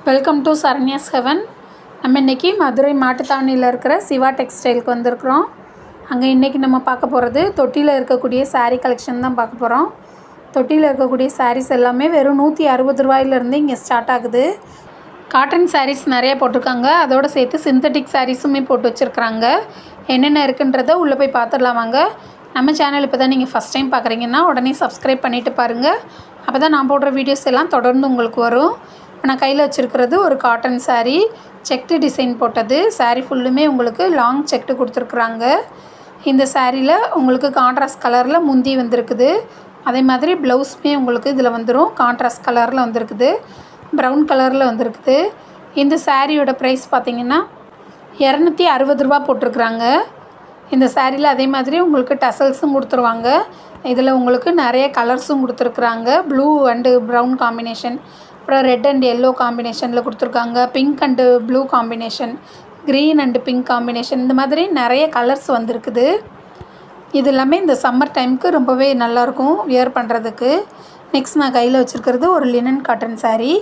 Welcome to Saranya's heaven. நம்ம இன்றைக்கி மதுரை மாட்டுத்தாவணியில் இருக்கிற சிவா டெக்ஸ்டைலுக்கு வந்திருக்கிறோம். அங்கே இன்றைக்கி நம்ம பார்க்க போகிறது தொட்டியில் இருக்கக்கூடிய சாரீ கலெக்ஷன் தான் பார்க்க போகிறோம். தொட்டியில் இருக்கக்கூடிய சாரீஸ் எல்லாமே வெறும் 160 ரூபாயிலேருந்து இங்கே ஸ்டார்ட் ஆகுது. காட்டன் சாரீஸ் நிறைய போட்டிருக்காங்க, அதோடு சேர்த்து சிந்தட்டிக் சாரீஸுமே போட்டு வச்சுருக்குறாங்க. என்னென்ன இருக்குன்றதை உள்ளே போய் பார்த்துடலாம் வாங்க. நம்ம சேனல் இப்போ தான் நீங்கள் ஃபஸ்ட் டைம் பார்க்குறீங்கன்னா உடனே சப்ஸ்கிரைப் பண்ணிவிட்டு பாருங்கள். அப்போ தான் நான் போடுற வீடியோஸ் எல்லாம் தொடர்ந்து உங்களுக்கு வரும். நான் கையில் வச்சுருக்கிறது ஒரு காட்டன் சாரீ, செக்டு டிசைன் போட்டது. சாரீ ஃபுல்லுமே உங்களுக்கு லாங் செக்டு கொடுத்துருக்குறாங்க. இந்த சாரியில் உங்களுக்கு கான்ட்ராஸ்ட் கலரில் முந்தி வந்திருக்குது. அதே மாதிரி ப்ளவுஸுமே உங்களுக்கு இதில் வந்துடும், கான்ட்ராஸ்ட் கலரில் வந்திருக்குது, ப்ரௌன் கலரில் வந்திருக்குது. இந்த சாரியோட ப்ரைஸ் பார்த்திங்கன்னா 260 ரூபா போட்டிருக்குறாங்க. இந்த சாரியில் அதே மாதிரி உங்களுக்கு டசல்ஸும் கொடுத்துருவாங்க. இதில் உங்களுக்கு நிறைய கலர்ஸும் கொடுத்துருக்குறாங்க. ப்ளூ அண்டு ப்ரௌன் காம்பினேஷன், அப்புறம் ரெட் அண்ட் எல்லோ காம்பினேஷனில் கொடுத்துருக்காங்க. Pink and blue combination, green and pink combination, இந்த மாதிரி நிறைய கலர்ஸ் வந்திருக்குது. இது எல்லாமே இந்த சம்மர் டைமுக்கு ரொம்பவே நல்லாயிருக்கும் வியர் பண்ணுறதுக்கு. நெக்ஸ்ட் நான் கையில் வச்சுருக்கிறது ஒரு லினன் காட்டன் சாரீ.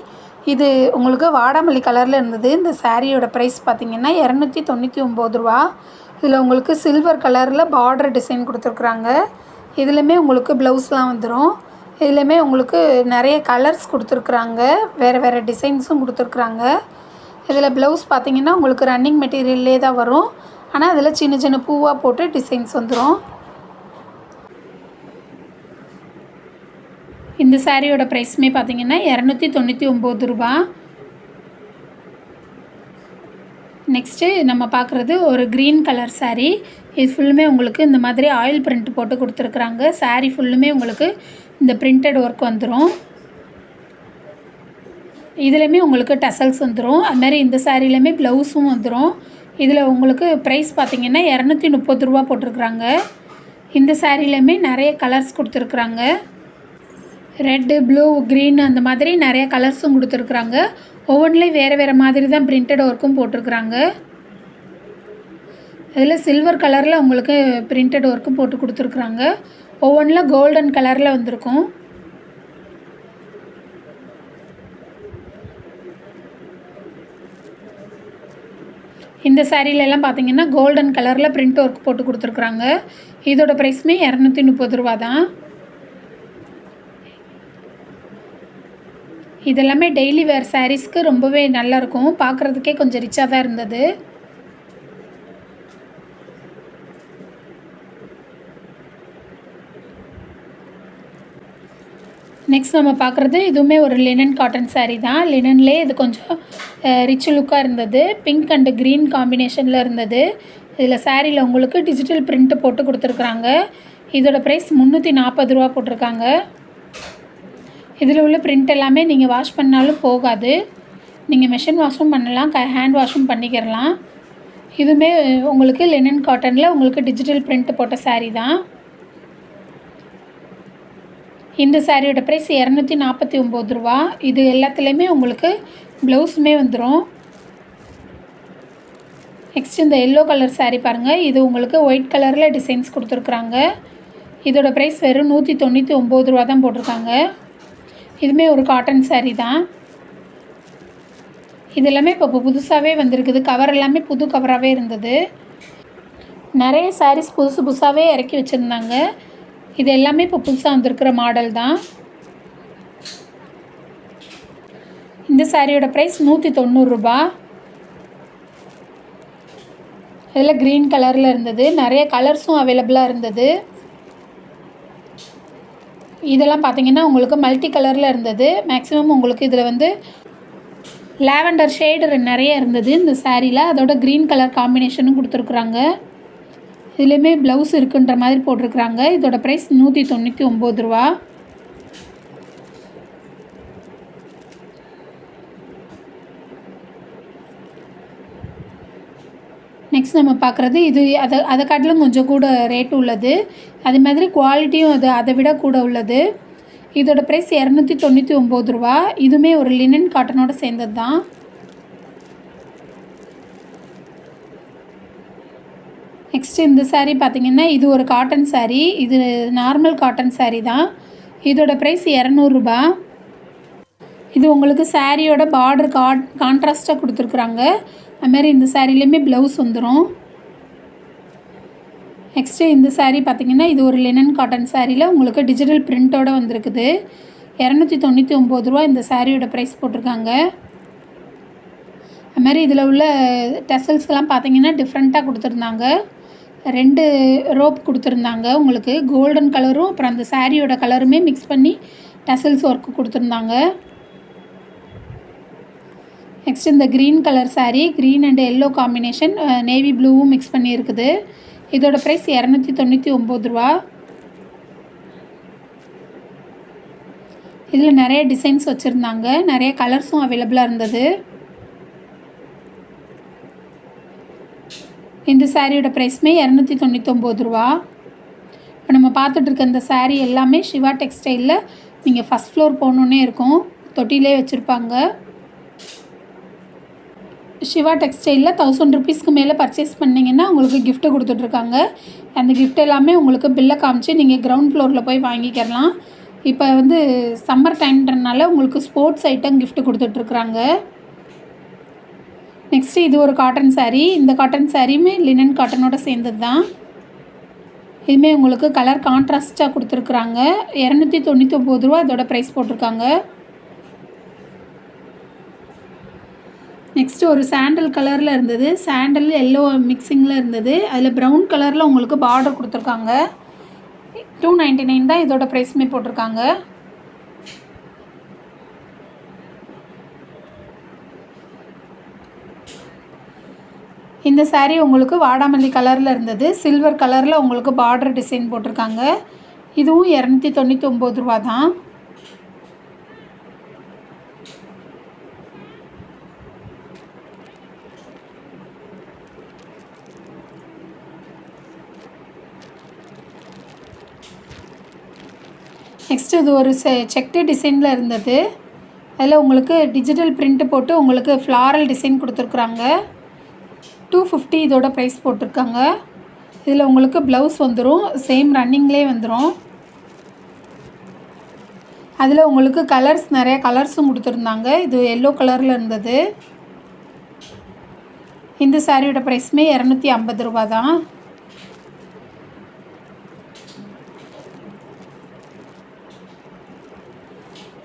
இது உங்களுக்கு வாடாமல்லி கலரில் இருந்தது. இந்த சாரியோட ப்ரைஸ் பார்த்திங்கன்னா 299 ரூபா. இதில் உங்களுக்கு சில்வர் கலரில் பார்டர் டிசைன் கொடுத்துருக்குறாங்க. இதுலேயுமே உங்களுக்கு ப்ளவுஸ்லாம் வந்துடும். இதுலேயுமே உங்களுக்கு நிறைய கலர்ஸ் கொடுத்துருக்குறாங்க, வேறு வேறு டிசைன்ஸும் கொடுத்துருக்குறாங்க. இதில் ப்ளவுஸ் பார்த்திங்கன்னா உங்களுக்கு ரன்னிங் மெட்டீரியல்லே தான் வரும், ஆனால் அதில் சின்ன சின்ன பூவாக போட்டு டிசைன்ஸ் வந்துடும். இந்த சாரியோட ப்ரைஸுமே பார்த்திங்கன்னா 299 ரூபா. நெக்ஸ்ட்டு நம்ம பார்க்குறது ஒரு க்ரீன் கலர் சாரீ. இது ஃபுல்லுமே உங்களுக்கு இந்த மாதிரி ஆயில் பிரிண்ட் போட்டு கொடுத்துருக்குறாங்க. சாரீ ஃபுல்லுமே உங்களுக்கு இந்த பிரிண்டட் ஒர்க் வந்துடும். இதுலேயுமே உங்களுக்கு டசல்ஸ் வந்துடும். அதுமாதிரி இந்த சாரிலையுமே ப்ளவுஸும் வந்துடும். இதில் உங்களுக்கு ப்ரைஸ் பார்த்திங்கன்னா 230 ரூபா போட்டிருக்குறாங்க. இந்த சாரிலையுமே நிறைய கலர்ஸ் கொடுத்துருக்குறாங்க. ரெட்டு, ப்ளூ, க்ரீன், அந்த மாதிரி நிறைய கலர்ஸும் கொடுத்துருக்குறாங்க. ஒவ்வொன்றிலையும் வேறு வேறு மாதிரி தான் பிரிண்டட் ஒர்க்கும் போட்டிருக்குறாங்க. இதில் சில்வர் கலரில் உங்களுக்கு பிரிண்டட் ஒர்க்கும் போட்டு கொடுத்துருக்குறாங்க. ஒவ்வொன்றில் கோல்டன் கலரில் வந்திருக்கும். இந்த சாரிலெல்லாம் பார்த்திங்கன்னா கோல்டன் கலரில் பிரிண்ட் ஒர்க் போட்டு கொடுத்துருக்குறாங்க. இதோட ப்ரைஸுமே 230 ரூபா தான். இதெல்லாமே டெய்லி வேர் சாரீஸ்க்கு ரொம்பவே நல்லாயிருக்கும், பார்க்குறதுக்கே கொஞ்சம் ரிச்சாக தான் இருந்தது. நெக்ஸ்ட் நம்ம பார்க்குறது இதுவுமே ஒரு லினன் காட்டன் சாரீ தான். லினன்லேயே இது கொஞ்சம் ரிச் லுக்காக இருந்தது. பிங்க் அண்டு க்ரீன் காம்பினேஷனில் இருந்தது. இதில் சாரியில் உங்களுக்கு டிஜிட்டல் பிரிண்ட்டு போட்டு கொடுத்துருக்குறாங்க. இதோட ப்ரைஸ் 340 ரூபா போட்டிருக்காங்க. இதில் உள்ள பிரிண்ட் எல்லாமே நீங்கள் வாஷ் பண்ணாலும் போகாது. நீங்கள் மெஷின் வாஷும் பண்ணலாம், ஹேண்ட் வாஷும் பண்ணிக்கிறலாம். இதுவுமே உங்களுக்கு லினன் காட்டனில் உங்களுக்கு டிஜிட்டல் பிரிண்ட் போட்ட சாரீ தான். இந்த சாரியோட ப்ரைஸ் 249 ரூபா. இது எல்லாத்துலேயுமே உங்களுக்கு ப்ளவுஸுமே வந்துடும். நெக்ஸ்ட் இந்த எல்லோ கலர் சாரீ பாருங்கள். இது உங்களுக்கு ஒயிட் கலரில் டிசைன்ஸ் கொடுத்துருக்குறாங்க. இதோட ப்ரைஸ் வெறும் 199 ரூபா தான் போட்டிருக்காங்க. இதுவுமே ஒரு காட்டன் சாரீ தான். இது எல்லாமே இப்போ புதுசாகவே வந்திருக்குது. கவர் எல்லாமே புது கவராகவே இருந்தது. நிறைய சாரீஸ் புதுசு புதுசாகவே இறக்கி வச்சுருந்தாங்க. இது எல்லாமே இப்போ புதுசாக வந்திருக்கிற மாடல் தான். இந்த சாரியோட ப்ரைஸ் 190 ரூபா. இதில் க்ரீன் கலரில் இருந்தது. நிறைய கலர்ஸும் அவைலபிளாக இருந்தது. இதெல்லாம் பார்த்திங்கன்னா உங்களுக்கு மல்டி கலரில் இருந்தது. மேக்ஸிமம் உங்களுக்கு இதில் வந்து லாவெண்டர் ஷேடு நிறைய இருந்தது இந்த சாரியில். அதோட க்ரீன் கலர் காம்பினேஷனும் கொடுத்துருக்குறாங்க. இதுலேயுமே ப்ளவுஸ் இருக்குன்ற மாதிரி போட்டிருக்குறாங்க. இதோட ப்ரைஸ் 199 ரூபா. நெக்ஸ்ட் நம்ம பார்க்குறது இது அதை காட்டிலும் கொஞ்சம் கூட ரேட்டு உள்ளது. அதே மாதிரி குவாலிட்டியும் அதை விட கூட உள்ளது. இதோட ப்ரைஸ் 299 ரூபா. இதுவுமே ஒரு லினன் காட்டனோட சேர்ந்தது தான். நெக்ஸ்ட்டு இந்த சாரீ பார்த்திங்கன்னா இது ஒரு காட்டன் சாரீ. இது நார்மல் காட்டன் சாரீ தான். இதோட ப்ரைஸ் 200 ரூபா. இது உங்களுக்கு சாரியோட பார்டர் கான்ட்ராஸ்ட்டாக கொடுத்துருக்குறாங்க. அதுமாதிரி இந்த சாரிலையுமே ப்ளவுஸ் வந்துடும். நெக்ஸ்ட்டு இந்த சாரீ பார்த்திங்கன்னா இது ஒரு லினன் காட்டன் சாரியில் உங்களுக்கு டிஜிட்டல் பிரிண்ட்டோடு வந்திருக்குது. 299 ரூபா இந்த சாரியோட ப்ரைஸ் போட்டிருக்காங்க. அதுமாதிரி இதில் உள்ள டெசல்ஸ்லாம் பார்த்திங்கன்னா டிஃப்ரெண்ட்டாக கொடுத்துருந்தாங்க. 2 ரோப் கொடுத்துருந்தாங்க. உங்களுக்கு கோல்டன் கலரும் அப்புறம் அந்த சாரியோட கலருமே மிக்ஸ் பண்ணி டெசல்ஸ் ஒர்க்கு கொடுத்துருந்தாங்க. நெக்ஸ்ட் இந்த green colour sari, green and yellow combination, navy ப்ளூவும் மிக்ஸ் பண்ணி இருக்குது. இதோட ப்ரைஸ் 299 ரூபா. இதில் நிறைய டிசைன்ஸ் வச்சுருந்தாங்க, நிறைய கலர்ஸும் அவைலபிளாக இருந்தது. இந்த சாரியோட ப்ரைஸுமே 299 ரூபா. இப்போ நம்ம பார்த்துட்ருக்க இந்த சாரீ எல்லாமே சிவா டெக்ஸ்டைலில் நீங்கள் ஃபஸ்ட் ஃப்ளோர் போகணுன்னே இருக்கும், தொட்டிலே வச்சுருப்பாங்க. சிவா டெக்ஸ்டைலில் 1000 ருபீஸ்க்கு மேலே பர்ச்சேஸ் பண்ணிங்கன்னா உங்களுக்கு கிஃப்ட்டு கொடுத்துட்ருக்காங்க. அந்த கிஃப்ட் எல்லாமே உங்களுக்கு பில்லை காமிச்சு நீங்கள் கிரவுண்ட் ஃப்ளோரில் போய் வாங்கிக்கலாம். இப்போ வந்து சம்மர் டைம்ன்றனால உங்களுக்கு ஸ்போர்ட்ஸ் ஐட்டம் கிஃப்ட்டு கொடுத்துட்ருக்குறாங்க. நெக்ஸ்ட்டு இது ஒரு காட்டன் சாரீ. இந்த காட்டன் சாரியுமே லினன் காட்டனோட சேர்ந்தது தான். இதுவுமே உங்களுக்கு கலர் கான்ட்ராஸ்ட்டாக கொடுத்துருக்குறாங்க. 299 ரூபா இதோட ப்ரைஸ் போட்டிருக்காங்க. நெக்ஸ்ட்டு ஒரு சாண்டல் கலரில் இருந்தது, சாண்டல் எல்லோ மிக்சிங்கில் இருந்தது. அதில் ப்ரௌன் கலரில் உங்களுக்கு பார்டர் கொடுத்துருக்காங்க. 299 தான் இதோட ப்ரைஸுமே போட்டிருக்காங்க. இந்த சாரீ உங்களுக்கு வாடாமல்லி கலரில் இருந்தது, சில்வர் கலரில் உங்களுக்கு பார்டர் டிசைன் போட்டிருக்காங்க. இதுவும் 299 ரூபா தான். நெக்ஸ்ட்டு இது ஒரு செக்டு டிசைனில் இருந்தது. அதில் உங்களுக்கு டிஜிட்டல் பிரிண்ட்டு போட்டு உங்களுக்கு ஃப்ளாரல் டிசைன் கொடுத்துருக்குறாங்க. 250 இதோட ப்ரைஸ் போட்டிருக்காங்க. இதில் உங்களுக்கு ப்ளவுஸ் வந்துடும், சேம் ரன்னிங்லேயே வந்துடும். அதில் உங்களுக்கு கலர்ஸ் நிறைய கலர்ஸும் கொடுத்துருந்தாங்க. இது எல்லோ கலரில் இருந்தது. இந்த சாரியோட ப்ரைஸுமே 250 ரூபா தான்.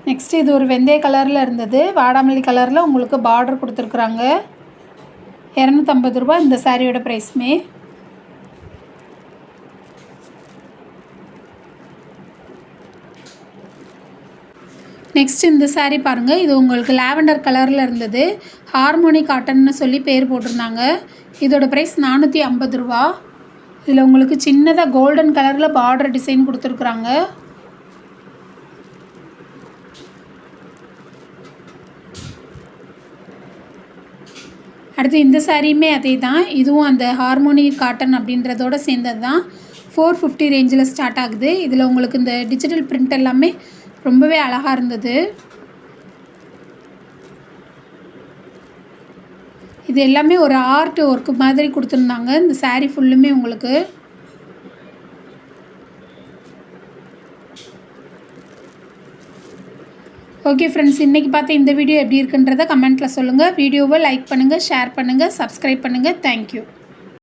நெக்ஸ்ட்டு இது ஒரு வெந்தய கலரில் இருந்தது, வாடாமல்லி கலரில் உங்களுக்கு பார்டர் கொடுத்துருக்குறாங்க. 250 ரூபா இந்த சாரியோட ப்ரைஸுமே. நெக்ஸ்ட் இந்த சாரீ பாருங்கள். இது உங்களுக்கு லாவெண்டர் கலரில் இருந்தது, ஹார்மோனி காட்டன்னு சொல்லி பேர் போட்டிருந்தாங்க. இதோட ப்ரைஸ் 450 ரூபா. இதில் உங்களுக்கு சின்னதாக கோல்டன் கலரில் பார்டர் டிசைன் கொடுத்துருக்குறாங்க. அடுத்து இந்த சாரியுமே அதே தான். இதுவும் அந்த ஹார்மோனி காட்டன் அப்படின்றதோட சேர்ந்தது தான். 450 ரேஞ்சில் ஸ்டார்ட் ஆகுது. இதில் உங்களுக்கு இந்த டிஜிட்டல் பிரிண்ட் எல்லாமே ரொம்பவே அழகாக இருந்தது. இது எல்லாமே ஒரு ஆர்ட் ஒர்க்கு மாதிரி கொடுத்துருந்தாங்க இந்த சாரீ ஃபுல்லுமே உங்களுக்கு. ஓகே ஃப்ரெண்ட்ஸ், இன்றைக்கி பார்த்த இந்த வீடியோ எப்படி இருக்குன்றதை கமெண்ட்டில் சொல்லுங்கள். வீடியோவை லைக் பண்ணுங்கள், ஷேர் பண்ணுங்கள், சப்ஸ்கிரைப் பண்ணுங்கள். தேங்க்யூ.